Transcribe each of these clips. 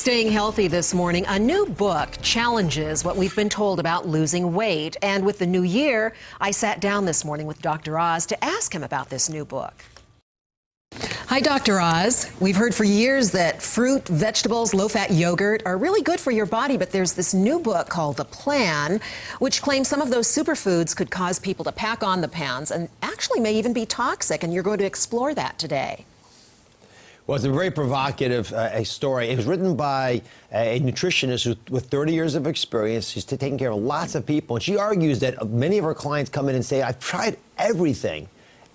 Staying healthy this morning, a new book challenges what we've been told about losing weight. And with the new year, I sat down this morning with Dr. Oz to ask him about this new book. Hi, Dr. Oz. We've heard for years that fruit, vegetables, low-fat yogurt are really good for your body, but there's this new book called The Plan, which claims some of those superfoods could cause people to pack on the pounds and actually may even be toxic, and you're going to explore that today. Well, it's a very provocative story. It was written by a nutritionist with 30 years of experience. She's taking care of lots of people. And she argues that many of her clients come in and say, I've tried everything,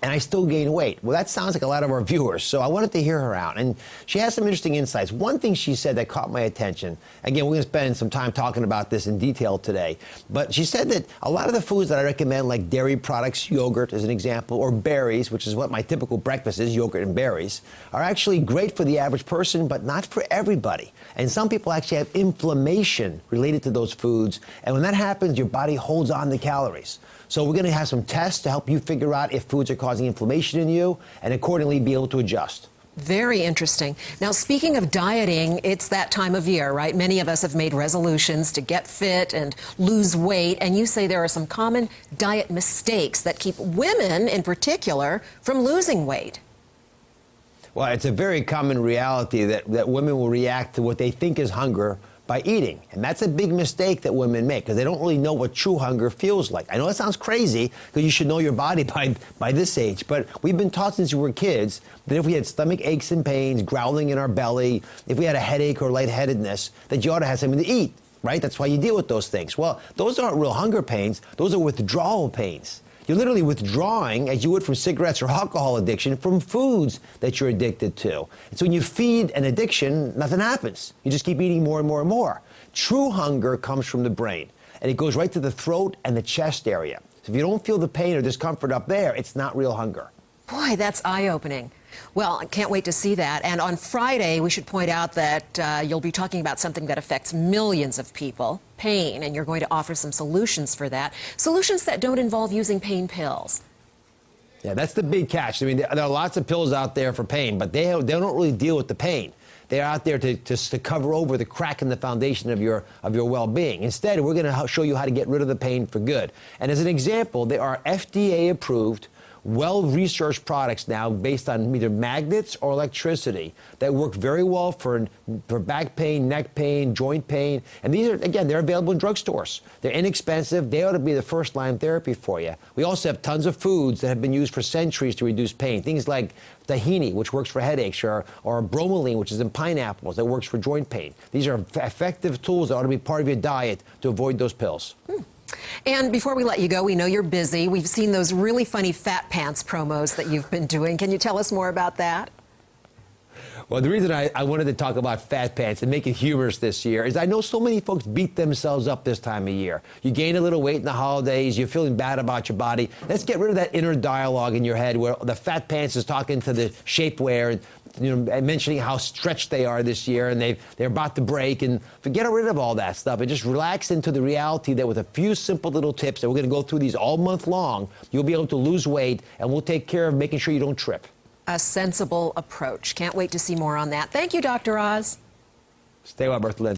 and I still gain weight. Well, that sounds like a lot of our viewers, so I wanted to hear her out. And she has some interesting insights. One thing she said that caught my attention, again, we're going to spend some time talking about this in detail today, but she said that a lot of the foods that I recommend, like dairy products, yogurt as an example, or berries, which is what my typical breakfast is, yogurt and berries, are actually great for the average person, but not for everybody. And some people actually have inflammation related to those foods, and when that happens, your body holds on to calories. So we're going to have some tests to help you figure out if foods are causing inflammation in you and accordingly be able to adjust. Very interesting. Now, speaking of dieting, it's that time of year, right? Many of us have made resolutions to get fit and lose weight, and you say there are some common diet mistakes that keep women in particular from losing weight. Well, it's a very common reality that women will react to what they think is hunger by eating. And that's a big mistake that women make because they don't really know what true hunger feels like. I know that sounds crazy because you should know your body by this age, but we've been taught since we were kids that if we had stomach aches and pains, growling in our belly, if we had a headache or lightheadedness, that you ought to have something to eat, right? That's why you deal with those things. Well, those aren't real hunger pains. Those are withdrawal pains. You're literally withdrawing, as you would from cigarettes or alcohol addiction, from foods that you're addicted to. And so when you feed an addiction, nothing happens. You just keep eating more and more and more. True hunger comes from the brain, and it goes right to the throat and the chest area. So if you don't feel the pain or discomfort up there, it's not real hunger. Boy, that's eye-opening. Well, I can't wait to see that. And on Friday, we should point out that you'll be talking about something that affects millions of people, pain, and you're going to offer some solutions for that. Solutions that don't involve using pain pills. Yeah, that's the big catch. I mean, there are lots of pills out there for pain, but they don't really deal with the pain. They're out there to cover over the crack in the foundation of your well-being. Instead, we're going to show you how to get rid of the pain for good. And as an example, there are FDA-approved, well-researched products now based on either magnets or electricity that work very well for back pain, neck pain, joint pain. And these are, again, they're available in drugstores. They're inexpensive. They ought to be the first-line therapy for you. We also have tons of foods that have been used for centuries to reduce pain. Things like tahini, which works for headaches, or bromelain, which is in pineapples, that works for joint pain. These are effective tools that ought to be part of your diet to avoid those pills. And before we let you go, we know you're busy. We've seen those really funny fat pants promos that you've been doing. Can you tell us more about that? Well, the reason I wanted to talk about fat pants and make it humorous this year is I know so many folks beat themselves up this time of year. You gain a little weight in the holidays, you're feeling bad about your body. Let's get rid of that inner dialogue in your head where the fat pants is talking to the shapewear, and mentioning how stretched they are this year and they're about to break, and get rid of all that stuff and just relax into the reality that with a few simple little tips, and we're going to go through these all month long, you'll be able to lose weight, and we'll take care of making sure you don't trip. A sensible approach. Can't wait to see more on that. Thank you, Dr. Oz. Stay well, Bertha Lynn.